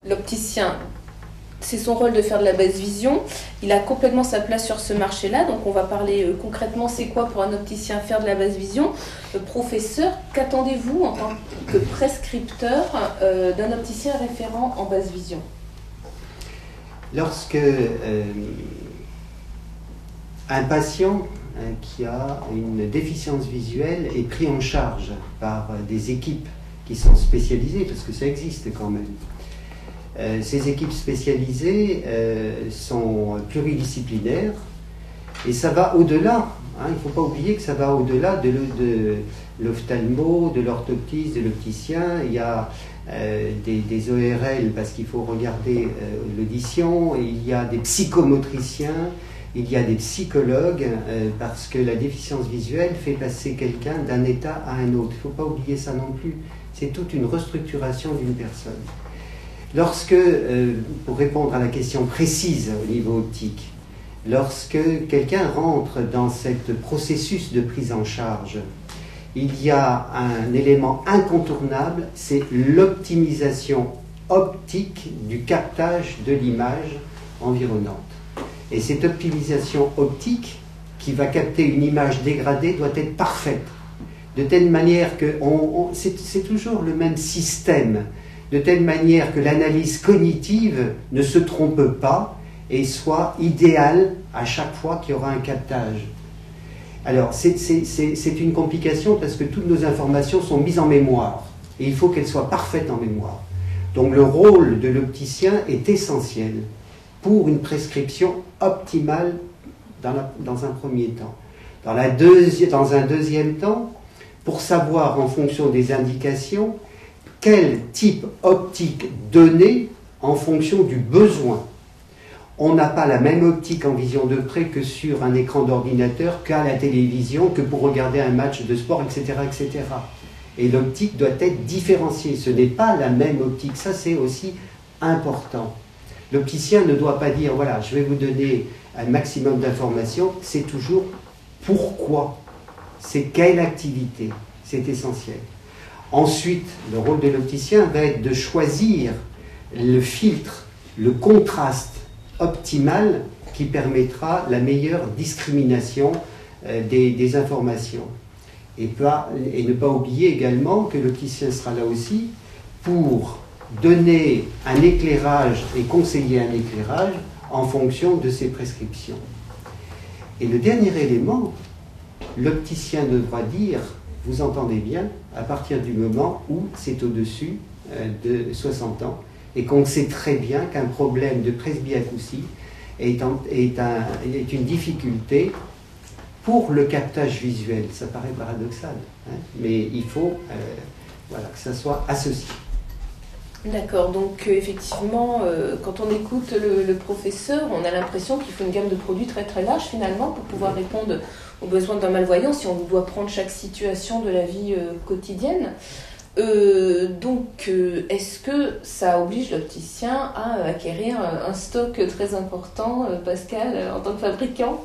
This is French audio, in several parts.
L'opticien, c'est son rôle de faire de la basse vision. Il a complètement sa place sur ce marché-là. Donc on va parler concrètement, c'est quoi pour un opticien faire de la basse vision. Professeur, qu'attendez-vous en tant que prescripteur d'un opticien référent en basse vision? Lorsque un patient qui a une déficience visuelle est pris en charge par des équipes qui sont spécialisées, parce que ça existe quand même. Ces équipes spécialisées sont pluridisciplinaires et ça va au-delà. Il ne faut pas oublier que ça va au-delà de l'ophtalmo, de l'orthoptiste, de l'opticien. Il y a des ORL parce qu'il faut regarder l'audition, il y a des psychomotriciens, il y a des psychologues parce que la déficience visuelle fait passer quelqu'un d'un état à un autre. Il ne faut pas oublier ça non plus. C'est toute une restructuration d'une personne. Lorsque, pour répondre à la question précise au niveau optique, lorsque quelqu'un rentre dans ce processus de prise en charge, il y a un élément incontournable, c'est l'optimisation optique du captage de l'image environnante. Et cette optimisation optique qui va capter une image dégradée doit être parfaite, de telle manière que c'est toujours le même système, de telle manière que l'analyse cognitive ne se trompe pas et soit idéale à chaque fois qu'il y aura un captage. Alors, c'est une complication parce que toutes nos informations sont mises en mémoire et il faut qu'elles soient parfaites en mémoire. Donc, le rôle de l'opticien est essentiel pour une prescription optimale dans un premier temps. Dans un deuxième temps, pour savoir en fonction des indications quel type optique donner en fonction du besoin. On n'a pas la même optique en vision de près que sur un écran d'ordinateur, qu'à la télévision, que pour regarder un match de sport, etc. etc. Et l'optique doit être différenciée. Ce n'est pas la même optique. Ça, c'est aussi important. L'opticien ne doit pas dire, voilà, je vais vous donner un maximum d'informations. C'est toujours pourquoi. C'est quelle activité. C'est essentiel. Ensuite, le rôle de l'opticien va être de choisir le filtre, le contraste optimal qui permettra la meilleure discrimination des informations. Et ne pas oublier également que l'opticien sera là aussi pour donner un éclairage et conseiller un éclairage en fonction de ses prescriptions. Et le dernier élément, l'opticien devra dire, vous entendez bien, à partir du moment où c'est au-dessus de 60 ans et qu'on sait très bien qu'un problème de presbyacousie est une difficulté pour le captage visuel. Ça paraît paradoxal, mais il faut que ça soit associé. D'accord, donc effectivement, quand on écoute le professeur, on a l'impression qu'il faut une gamme de produits très très large finalement pour pouvoir répondre aux besoins d'un malvoyant si on doit prendre chaque situation de la vie quotidienne. Donc, est-ce que ça oblige l'opticien à acquérir un stock très important, Pascal, en tant que fabricant?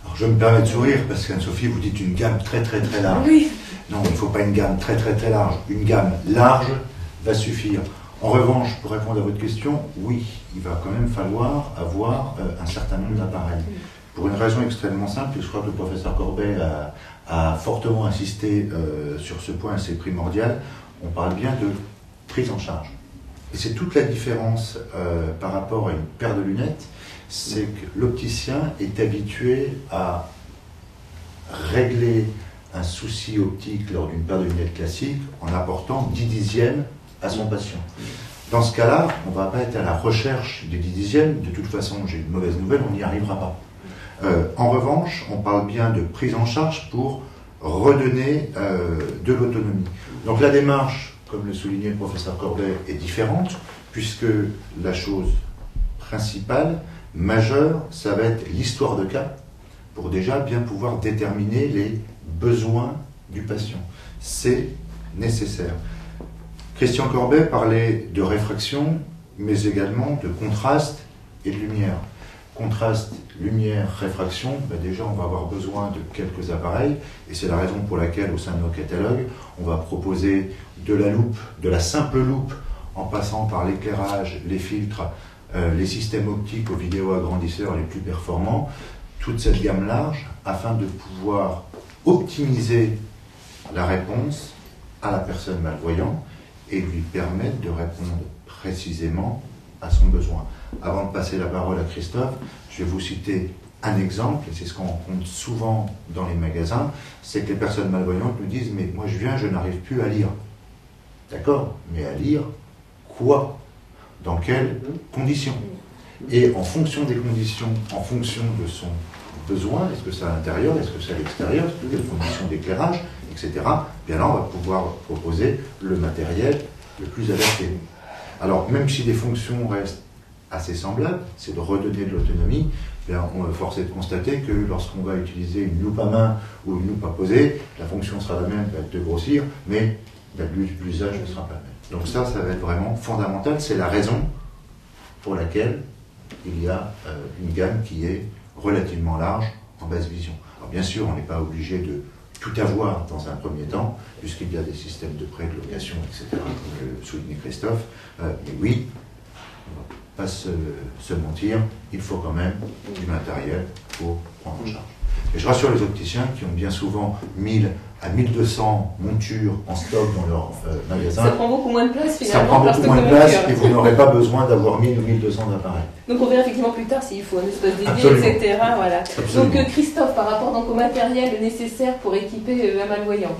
Alors, je me permets de sourire parce qu'Anne-Sophie, vous dites une gamme très très très large. Oui. Non, il ne faut pas une gamme très très très large. Une gamme large va suffire. En revanche, pour répondre à votre question, oui, il va quand même falloir avoir un certain nombre d'appareils. Pour une raison extrêmement simple, et je crois que le professeur Corbet a fortement insisté sur ce point, c'est primordial, on parle bien de prise en charge. Et c'est toute la différence par rapport à une paire de lunettes, c'est que l'opticien est habitué à régler un souci optique lors d'une paire de lunettes classique en apportant 10 dixièmes à son patient. Dans ce cas-là, on ne va pas être à la recherche des 10 dixièmes, de toute façon j'ai une mauvaise nouvelle, on n'y arrivera pas. En revanche, on parle bien de prise en charge pour redonner de l'autonomie. Donc la démarche, comme le soulignait le professeur Corbet, est différente, puisque la chose principale, majeure, ça va être l'histoire de cas, pour déjà bien pouvoir déterminer les besoins du patient. C'est nécessaire. Christian Corbet parlait de réfraction, mais également de contraste et de lumière. Contraste, lumière, réfraction, déjà on va avoir besoin de quelques appareils, et c'est la raison pour laquelle au sein de nos catalogues, on va proposer de la loupe, de la simple loupe en passant par l'éclairage, les filtres, les systèmes optiques aux vidéo-agrandisseurs les plus performants, toute cette gamme large, afin de pouvoir optimiser la réponse à la personne malvoyante et lui permettre de répondre précisément à son besoin. Avant de passer la parole à Christophe, je vais vous citer un exemple, et c'est ce qu'on rencontre souvent dans les magasins, c'est que les personnes malvoyantes nous disent « mais moi je viens, je n'arrive plus à lire ». D'accord, mais à lire quoi? Dans quelles conditions? Et en fonction des conditions, en fonction de son besoin, est-ce que c'est à l'intérieur, est-ce que c'est à l'extérieur, est-ce que c'est des conditions d'éclairage, etc., bien là on va pouvoir proposer le matériel le plus adapté. Alors même si les fonctions restent assez semblables, c'est de redonner de l'autonomie, on est forcé de constater que lorsqu'on va utiliser une loupe à main ou une loupe à poser, la fonction sera la même, va être de grossir, mais l'usage ne sera pas le même. Donc ça va être vraiment fondamental, c'est la raison pour laquelle il y a une gamme qui est relativement large en basse vision. Alors bien sûr, on n'est pas obligé de tout avoir dans un premier temps, puisqu'il y a des systèmes de prêt, de location, etc., comme le soulignait Christophe, mais oui, on ne va pas se mentir, il faut quand même du matériel pour prendre en charge. Et je rassure les opticiens qui ont bien souvent 1000 à 1200 montures en stock dans leur magasin. Ça prend beaucoup moins de place finalement. Ça prend beaucoup moins de place et vous n'aurez pas besoin d'avoir 1000 ou 1200 appareils. Donc on verra effectivement plus tard s'il faut un espace dédié, Absolument. etc. Voilà. Absolument. Donc Christophe, par rapport donc, au matériel nécessaire pour équiper un malvoyant.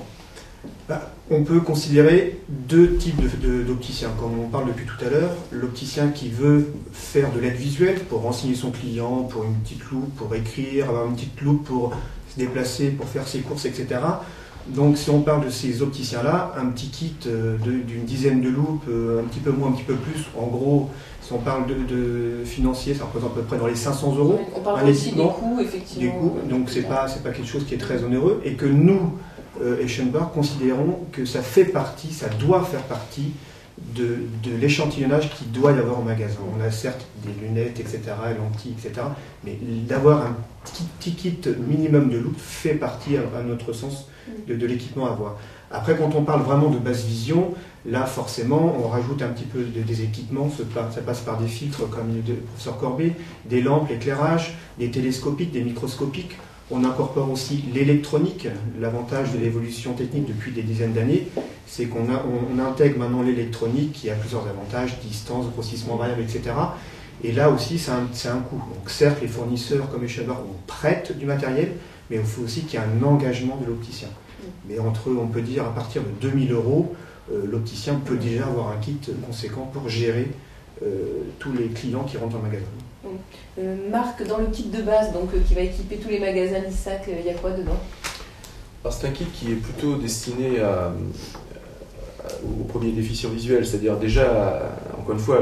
On peut considérer deux types d'opticiens. Comme on parle depuis tout à l'heure, l'opticien qui veut faire de l'aide visuelle pour renseigner son client, pour une petite loupe, pour écrire, avoir une petite loupe pour se déplacer, pour faire ses courses, etc. Donc si on parle de ces opticiens-là, un petit kit d'une dizaine de loupes, un petit peu moins, un petit peu plus, en gros, si on parle de financier, ça représente à peu près dans les 500 €. On parle aussi des coûts, effectivement. Des coûts, donc c'est pas quelque chose qui est très onéreux, et que nous, Eschenbach, considérons que ça fait partie, ça doit faire partie de l'échantillonnage qu'il doit y avoir au magasin. On a certes des lunettes, etc., lentilles, etc., mais d'avoir un petit kit minimum de loupe fait partie, à notre sens, de l'équipement à avoir. Après, quand on parle vraiment de basse vision, là, forcément, on rajoute un petit peu des équipements, ça passe par des filtres, comme le professeur Corbet, des lampes, l'éclairage, des télescopiques, des microscopiques. On incorpore aussi l'électronique. L'avantage de l'évolution technique depuis des dizaines d'années, c'est qu'on intègre maintenant l'électronique qui a plusieurs avantages, distance, grossissement variable, etc. Et là aussi, c'est un coût. Donc certes, les fournisseurs comme Eschenbach prêtent du matériel, mais il faut aussi qu'il y ait un engagement de l'opticien. Mais on peut dire, à partir de 2000 €, l'opticien peut déjà avoir un kit conséquent pour gérer tous les clients qui rentrent en magasin. Marc, dans le kit de base donc, qui va équiper tous les magasins Lissac, il y a quoi dedans? Alors, c'est un kit qui est plutôt destiné aux premiers déficients visuels, c'est-à-dire déjà, encore une fois,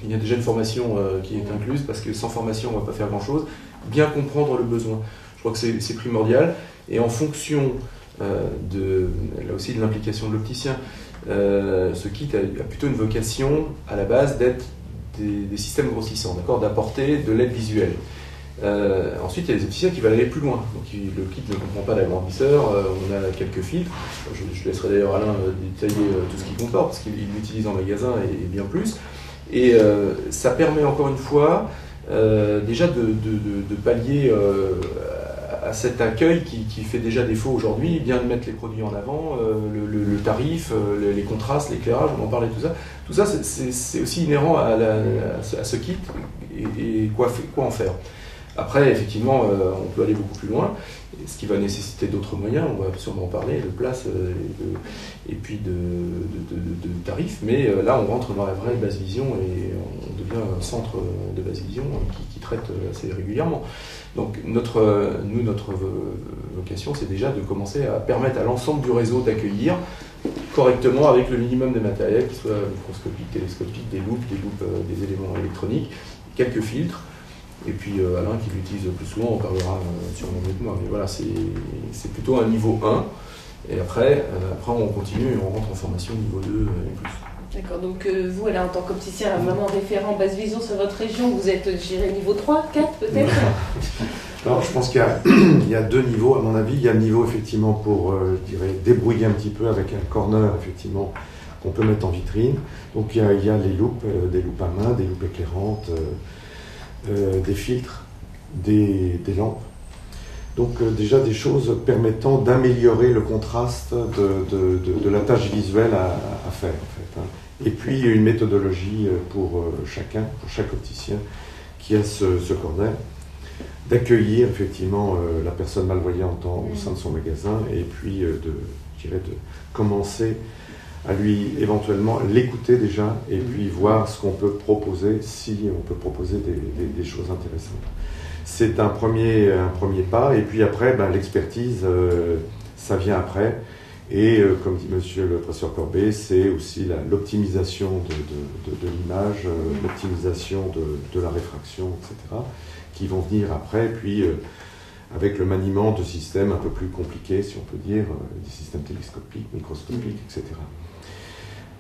il y a déjà une formation qui est incluse, parce que sans formation on ne va pas faire grand-chose. Bien comprendre le besoin, je crois que c'est primordial, et en fonction là aussi de l'implication de l'opticien, ce kit a plutôt une vocation à la base d'être des systèmes grossissants, d'accord, d'apporter de l'aide visuelle. Ensuite, il y a des opticiens qui veulent aller plus loin. Donc, le kit ne comprend pas d'agrandisseur, on a quelques filtres. Je laisserai d'ailleurs Alain détailler tout ce qu'il comporte, parce qu'il l'utilise en magasin et bien plus. Et ça permet encore une fois déjà de pallier à cet accueil qui fait déjà défaut aujourd'hui, bien de mettre les produits en avant, le tarif, les contrastes, l'éclairage, on en parlait, tout ça. Tout ça, c'est aussi inhérent à ce kit et quoi en faire. Après, effectivement, on peut aller beaucoup plus loin, ce qui va nécessiter d'autres moyens, on va sûrement en parler, de place et puis de tarifs, mais là, on rentre dans la vraie basse vision et on devient un centre de basse vision qui traite assez régulièrement. Donc, notre vocation, c'est déjà de commencer à permettre à l'ensemble du réseau d'accueillir correctement avec le minimum de matériel, qui soit microscopique, télescopique, des loupes, des éléments électroniques, quelques filtres. Et puis Alain, qui l'utilise le plus souvent, on parlera sûrement mieux que moi. Mais voilà, c'est plutôt un niveau 1. Et après on continue et on rentre en formation niveau 2 et plus. D'accord, donc vous, en tant qu'opticien, vraiment référent basse vision sur votre région, vous êtes, je dirais, niveau 3, 4 peut-être? Alors, je pense qu'il y a deux niveaux, à mon avis. Il y a le niveau, effectivement, pour, je dirais, débrouiller un petit peu avec un corner, effectivement, qu'on peut mettre en vitrine. Donc il y a les loupes, des loupes à main, des loupes éclairantes, des filtres, des lampes. Donc déjà des choses permettant d'améliorer le contraste de la tâche visuelle à faire en fait, hein. Et puis une méthodologie pour chaque opticien qui a ce cornet, d'accueillir effectivement la personne malvoyante au sein de son magasin et puis de commencer à lui éventuellement l'écouter déjà et puis voir ce qu'on peut proposer, si on peut proposer des choses intéressantes. C'est un premier pas et puis après l'expertise ça vient après et comme dit monsieur le professeur Corbet, c'est aussi l'optimisation de l'image, l'optimisation de la réfraction, etc. qui vont venir après, puis avec le maniement de systèmes un peu plus compliqués, si on peut dire, des systèmes télescopiques, microscopiques, etc.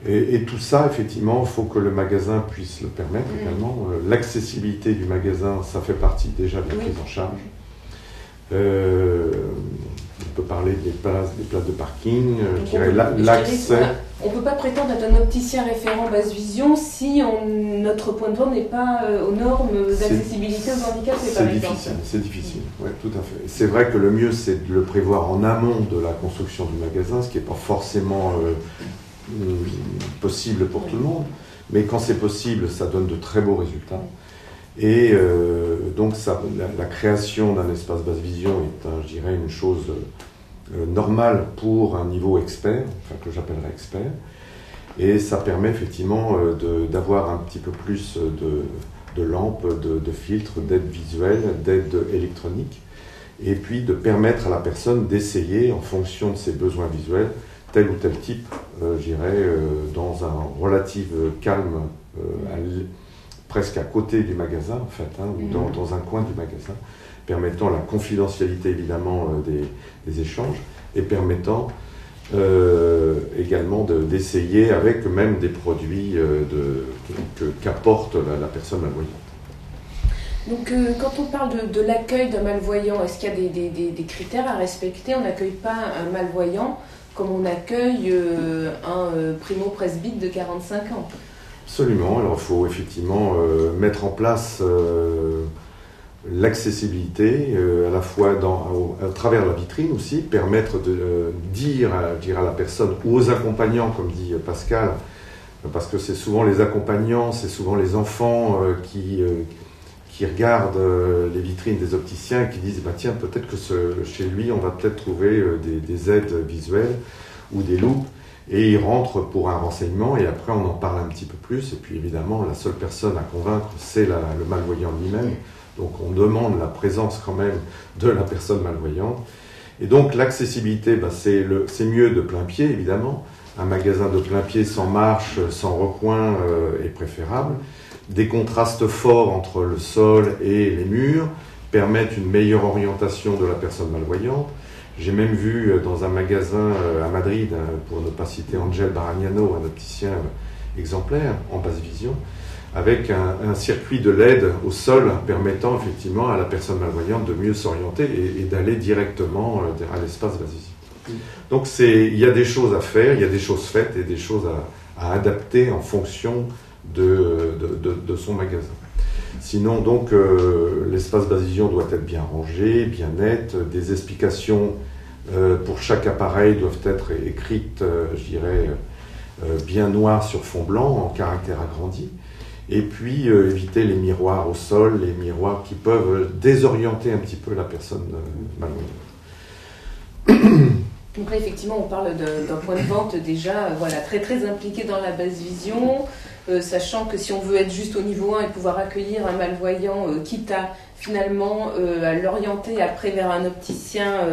Et tout ça, effectivement, il faut que le magasin puisse le permettre également. L'accessibilité du magasin, ça fait partie déjà de la prise en charge. On peut parler des places de parking, l'accès. On ne peut pas prétendre être un opticien référent basse vision si notre point de vente n'est pas aux normes d'accessibilité aux handicapés, par exemple. C'est difficile, ouais, tout à fait. C'est vrai que le mieux, c'est de le prévoir en amont de la construction du magasin, ce qui n'est pas forcément possible pour tout le monde, mais quand c'est possible, ça donne de très beaux résultats. Et donc la création d'un espace basse vision est, je dirais, une chose normale pour un niveau expert, enfin que j'appellerais expert, et ça permet effectivement d'avoir un petit peu plus de lampes, de filtres, d'aides visuelles, d'aides électroniques, et puis de permettre à la personne d'essayer en fonction de ses besoins visuels tel ou tel type, je dirais, dans un relatif calme, presque à côté du magasin, en fait, hein, ou dans un coin du magasin, permettant la confidentialité, évidemment, des échanges, et permettant également d'essayer avec même des produits qu'apporte la personne malvoyante. Donc, quand on parle de l'accueil d'un malvoyant, est-ce qu'il y a des critères à respecter? On n'accueille pas un malvoyant comme on accueille un primo-presbyte de 45 ans. Absolument. Alors, il faut effectivement mettre en place l'accessibilité, à la fois à travers la vitrine aussi, permettre de dire à la personne ou aux accompagnants, comme dit Pascal, parce que c'est souvent les accompagnants, c'est souvent les enfants qui regardent les vitrines des opticiens et qui disent tiens, peut-être que chez lui on va peut-être trouver des aides visuelles ou des loupes, et ils rentrent pour un renseignement et après on en parle un petit peu plus, et puis évidemment la seule personne à convaincre c'est le malvoyant lui-même, donc on demande la présence quand même de la personne malvoyante. Et donc l'accessibilité, c'est mieux de plein pied évidemment, un magasin de plein pied sans marche, sans recoin est préférable. Des contrastes forts entre le sol et les murs permettent une meilleure orientation de la personne malvoyante. J'ai même vu dans un magasin à Madrid, pour ne pas citer Angel Baragnano, un opticien exemplaire en basse vision, avec un circuit de LED au sol permettant effectivement à la personne malvoyante de mieux s'orienter et d'aller directement à l'espace basse vision. Donc il y a des choses à faire, il y a des choses faites et des choses à adapter en fonction de son magasin. Sinon, donc, l'espace basse vision doit être bien rangé, bien net, des explications pour chaque appareil doivent être écrites, je dirais, bien noires sur fond blanc, en caractère agrandi, et puis éviter les miroirs au sol, les miroirs qui peuvent désorienter un petit peu la personne malvoyante. Donc là, effectivement, on parle d'un point de vente déjà très très impliqué dans la basse vision, sachant que si on veut être juste au niveau 1 et pouvoir accueillir un malvoyant, quitte à finalement à l'orienter après vers un opticien,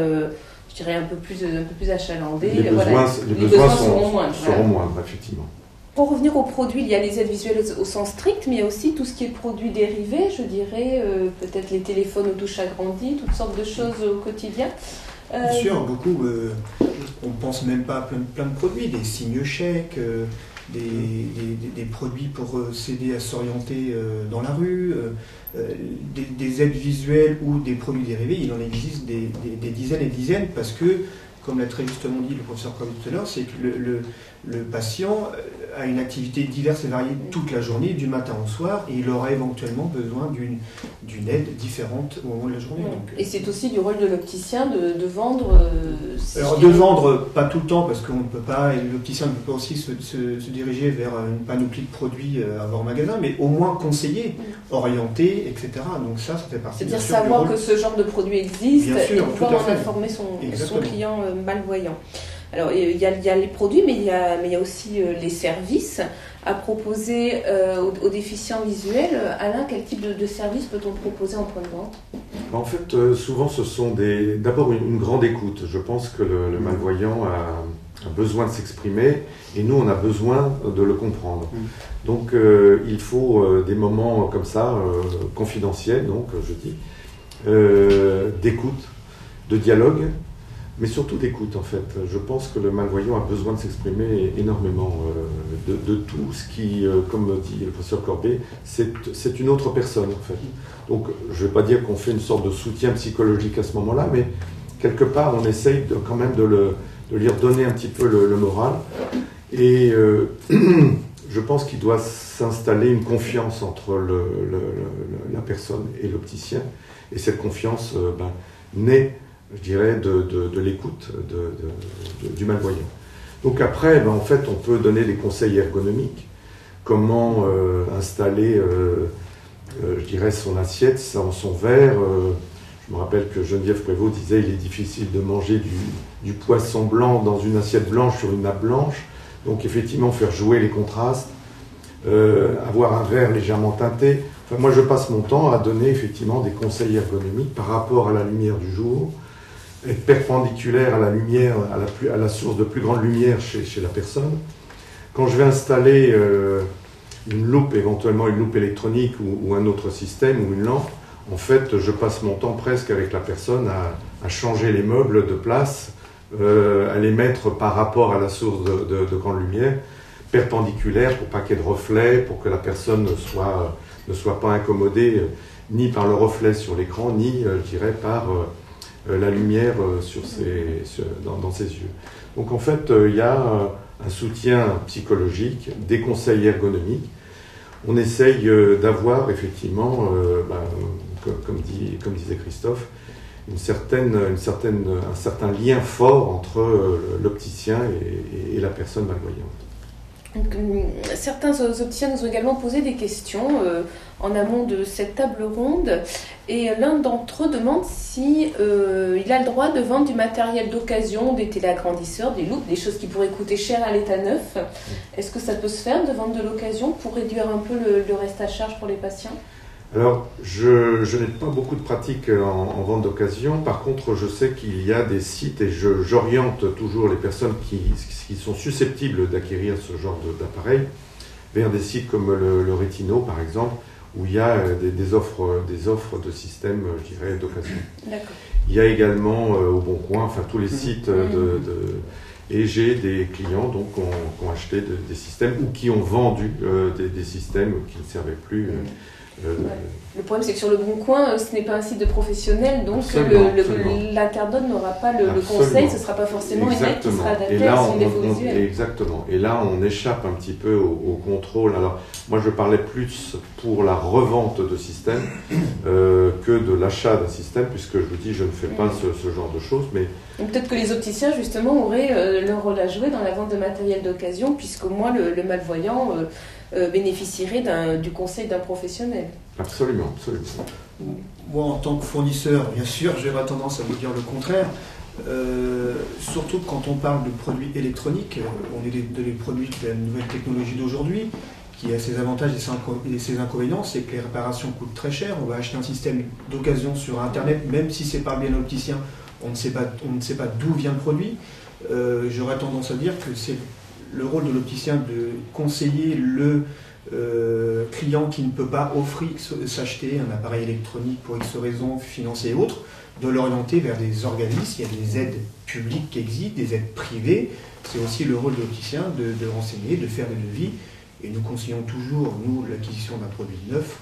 je dirais un peu plus achalandé, les besoins seront moindres, effectivement. Pour revenir aux produits, il y a les aides visuelles au sens strict, mais il y a aussi tout ce qui est produits dérivés, je dirais, peut-être les téléphones aux touches agrandies, toutes sortes de choses au quotidien. Bien sûr, beaucoup. On ne pense même pas à plein de produits, des signes chèques, des produits pour s'aider à s'orienter dans la rue, des aides visuelles ou des produits dérivés. Il en existe des dizaines et dizaines parce que comme l'a très justement dit le professeur Corby tout à l'heure, c'est que le patient a une activité diverse et variée toute la journée, du matin au soir, et il aura éventuellement besoin d'une aide différente au moment de la journée. Ouais. Donc, et c'est aussi du rôle de l'opticien de vendre. alors de vendre, pas tout le temps, parce qu'on ne peut pas, et l'opticien ne peut pas aussi se diriger vers une panoplie de produits à avoir au magasin, mais au moins conseiller, orienter, etc. Donc ça fait partie. C'est-à-dire bien sûr, du savoir rôle. que ce genre de produit existe Bien sûr, et pouvoir tout à en fait. informer son client malvoyant. Alors il y a les produits, mais il y a aussi les services à proposer aux déficients visuels. Alain, quel type de service peut-on proposer en point de vente? En fait, souvent, ce sont d'abord une grande écoute. Je pense que le malvoyant a besoin de s'exprimer et nous, on a besoin de le comprendre. Donc, il faut des moments comme ça, confidentiels, donc, je dis, d'écoute, de dialogue, mais surtout d'écoute, en fait. Je pense que le malvoyant a besoin de s'exprimer énormément de tout ce qui, comme dit le professeur Corbet, c'est une autre personne, en fait. Donc, je ne vais pas dire qu'on fait une sorte de soutien psychologique à ce moment-là, mais quelque part, on essaye quand même de lui redonner un petit peu le moral. Et je pense qu'il doit s'installer une confiance entre la personne et l'opticien. Et cette confiance naît, je dirais, de l'écoute du malvoyant. Donc après, en fait, on peut donner des conseils ergonomiques. Comment installer, je dirais, son assiette, son verre. Je me rappelle que Geneviève Prévost disait il est difficile de manger du poisson blanc dans une assiette blanche sur une nappe blanche. Donc effectivement, faire jouer les contrastes, avoir un verre légèrement teinté. Enfin, moi, je passe mon temps à donner effectivement des conseils ergonomiques par rapport à la lumière du jour, être perpendiculaire à la lumière, à la source de plus grande lumière chez la personne. Quand je vais installer une loupe, éventuellement une loupe électronique ou un autre système ou une lampe, en fait, je passe mon temps presque avec la personne à changer les meubles de place, à les mettre par rapport à la source de grande lumière, perpendiculaire pour pas qu'il y ait de reflets, pour que la personne ne soit pas incommodée ni par le reflet sur l'écran, ni, je dirais, par la lumière dans ses yeux. Donc en fait, il y a un soutien psychologique, des conseils ergonomiques. On essaye d'avoir effectivement, comme disait Christophe, un certain lien fort entre l'opticien et la personne malvoyante. Donc, certains opticiens nous ont également posé des questions en amont de cette table ronde, et l'un d'entre eux demande si il a le droit de vendre du matériel d'occasion, des téléagrandisseurs, des loupes, des choses qui pourraient coûter cher à l'état neuf. Est-ce que ça peut se faire de vendre de l'occasion pour réduire un peu le reste à charge pour les patients? Alors, je n'ai pas beaucoup de pratique en vente d'occasion. Par contre, je sais qu'il y a des sites, et j'oriente toujours les personnes qui sont susceptibles d'acquérir ce genre d'appareil vers des sites comme le Rétino, par exemple, où il y a des offres de systèmes, je dirais, d'occasion. D'accord. Il y a également au Bon Coin, enfin tous les sites et j'ai des clients donc, qui ont acheté des systèmes ou qui ont vendu des systèmes qui ne servaient plus. Le problème, c'est que sur le Bon Coin, ce n'est pas un site de professionnel, donc l'internaute n'aura pas le conseil, ce ne sera pas forcément une aide qui sera adaptée à son défaut visuel. Exactement. Et là, on échappe un petit peu au contrôle. Alors, moi, je parlais plus pour la revente de systèmes que de l'achat d'un système, puisque je vous dis, je ne fais pas ce genre de choses. Mais peut-être que les opticiens, justement, auraient leur rôle à jouer dans la vente de matériel d'occasion, puisqu'au moins le malvoyant bénéficierait du conseil d'un professionnel. Absolument. Moi, en tant que fournisseur, bien sûr, j'aurais tendance à vous dire le contraire. Surtout quand on parle de produits électroniques, on est des produits de la nouvelle technologie d'aujourd'hui, qui a ses avantages et ses inconvénients, c'est que les réparations coûtent très cher. On va acheter un système d'occasion sur Internet, même si c'est pas bien l'opticien, on ne sait pas d'où vient le produit. J'aurais tendance à dire que c'est le rôle de l'opticien de conseiller le client qui ne peut pas s'acheter un appareil électronique pour X raisons financières et autres, de l'orienter vers des organismes. Il y a des aides publiques qui existent, des aides privées. C'est aussi le rôle de l'opticien de renseigner, de faire des devis. Et nous conseillons toujours, nous, l'acquisition d'un produit neuf,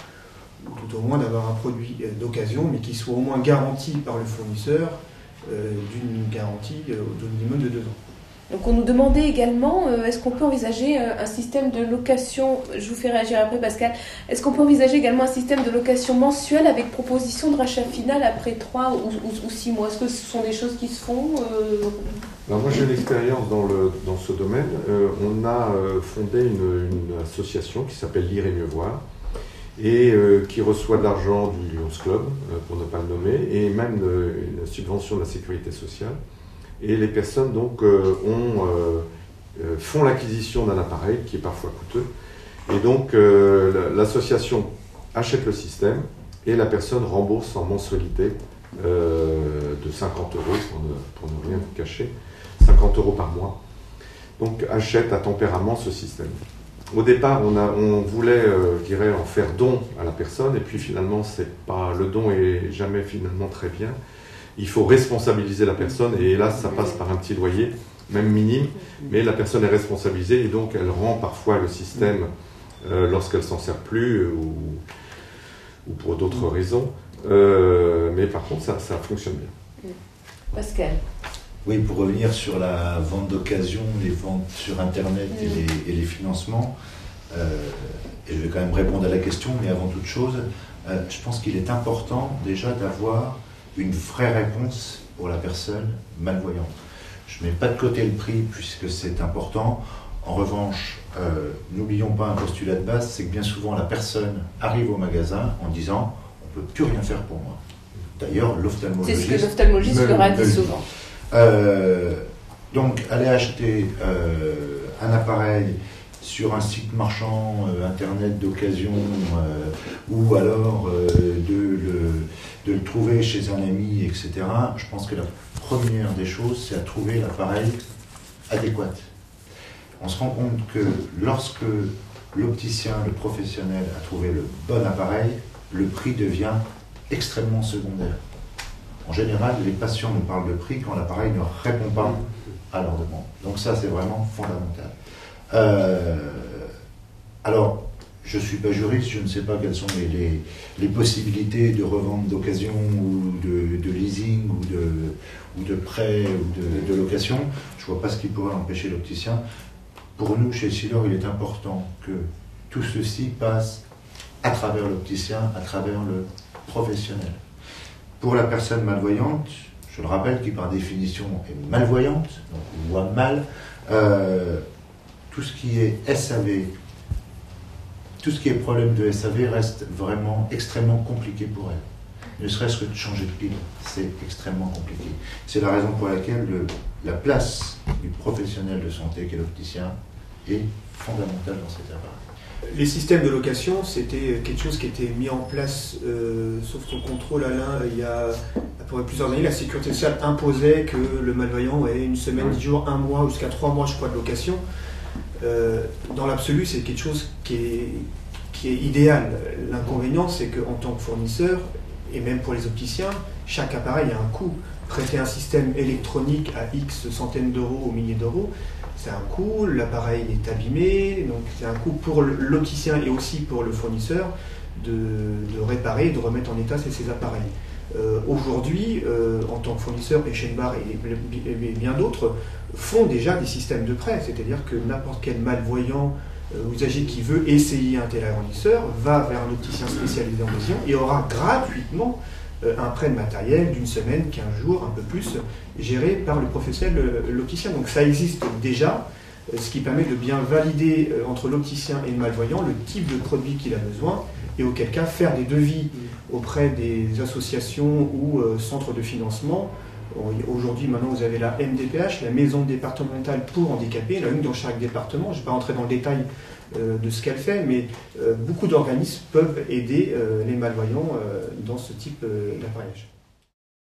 ou tout au moins d'avoir un produit d'occasion, mais qui soit au moins garanti par le fournisseur d'une garantie au minimum de 2 ans. Donc on nous demandait également, est-ce qu'on peut envisager un système de location, je vous fais réagir après Pascal, est-ce qu'on peut envisager également un système de location mensuelle avec proposition de rachat final après 3 ou 6 mois? Est-ce que ce sont des choses qui se font Alors moi j'ai une expérience dans ce domaine. On a fondé une association qui s'appelle Lire et mieux voir et qui reçoit de l'argent du Lions Club, pour ne pas le nommer, et même une subvention de la sécurité sociale. Et les personnes donc font l'acquisition d'un appareil qui est parfois coûteux. Et donc l'association achète le système et la personne rembourse en mensualité de 50 euros, pour ne rien vous cacher, 50 euros par mois. Donc achète à tempérament ce système. Au départ, on voulait, je dirais, en faire don à la personne, et puis finalement, le don est jamais finalement très bien. Il faut responsabiliser la personne, et hélas, ça passe par un petit loyer, même minime, mais la personne est responsabilisée, et donc elle rend parfois le système lorsqu'elle s'en sert plus, ou pour d'autres raisons. Mais par contre, ça fonctionne bien. Pascal. Oui, pour revenir sur la vente d'occasion, les ventes sur Internet et les financements, et je vais quand même répondre à la question, mais avant toute chose, je pense qu'il est important déjà d'avoir une vraie réponse pour la personne malvoyante. Je ne mets pas de côté le prix puisque c'est important. En revanche, n'oublions pas un postulat de base, c'est que bien souvent la personne arrive au magasin en disant « on ne peut plus rien faire pour moi ». D'ailleurs, l'ophtalmologiste... C'est ce que l'ophtalmologiste leur a dit souvent. Donc, aller acheter un appareil sur un site marchand internet d'occasion ou alors de le trouver chez un ami, etc. Je pense que la première des choses, c'est à trouver l'appareil adéquat. On se rend compte que lorsque l'opticien, le professionnel, a trouvé le bon appareil, le prix devient extrêmement secondaire. En général, les patients nous parlent de prix quand l'appareil ne répond pas à leur demande. Donc ça, c'est vraiment fondamental. Alors, je ne suis pas juriste, je ne sais pas quelles sont les possibilités de revente d'occasion ou de leasing ou de prêt ou de location. Je ne vois pas ce qui pourrait empêcher l'opticien. Pour nous, chez Essilor, il est important que tout ceci passe à travers l'opticien, à travers le professionnel. Pour la personne malvoyante, je le rappelle, qui par définition est malvoyante, donc voit mal, tout ce qui est SAV, tout ce qui est problème de SAV reste vraiment extrêmement compliqué pour elle. Ne serait-ce que de changer de pile, c'est extrêmement compliqué. C'est la raison pour laquelle la place du professionnel de santé, qui est l'opticien, est fondamentale dans cet appareil. Les systèmes de location, c'était quelque chose qui était mis en place, sauf son contrôle, Alain, il y a à peu près plusieurs années. La sécurité sociale imposait que le malvoyant ait une semaine, 10 jours, 1 mois, jusqu'à 3 mois, je crois, de location. Dans l'absolu, c'est quelque chose qui est idéal. L'inconvénient, c'est qu'en tant que fournisseur, et même pour les opticiens, chaque appareil a un coût. Prêter un système électronique à X centaines d'euros ou milliers d'euros, c'est un coût, l'appareil est abîmé, donc c'est un coût pour l'opticien et aussi pour le fournisseur de réparer, de remettre en état ces appareils. Aujourd'hui, en tant que fournisseur, Eschenbach et bien d'autres font déjà des systèmes de prêt, c'est-à-dire que n'importe quel malvoyant usager qui veut essayer un tel agrandisseur va vers un opticien spécialisé en vision et aura gratuitement un prêt de matériel d'une semaine, 15 jours, un peu plus, géré par le professionnel, l'opticien. Donc ça existe déjà, ce qui permet de bien valider entre l'opticien et le malvoyant le type de produit qu'il a besoin et auquel cas faire des devis auprès des associations ou centres de financement. Aujourd'hui, maintenant, vous avez la MDPH, la Maison départementale pour handicapés, la une dans chaque département. Je ne vais pas rentrer dans le détail de ce qu'elle fait, mais beaucoup d'organismes peuvent aider les malvoyants dans ce type d'appareillage.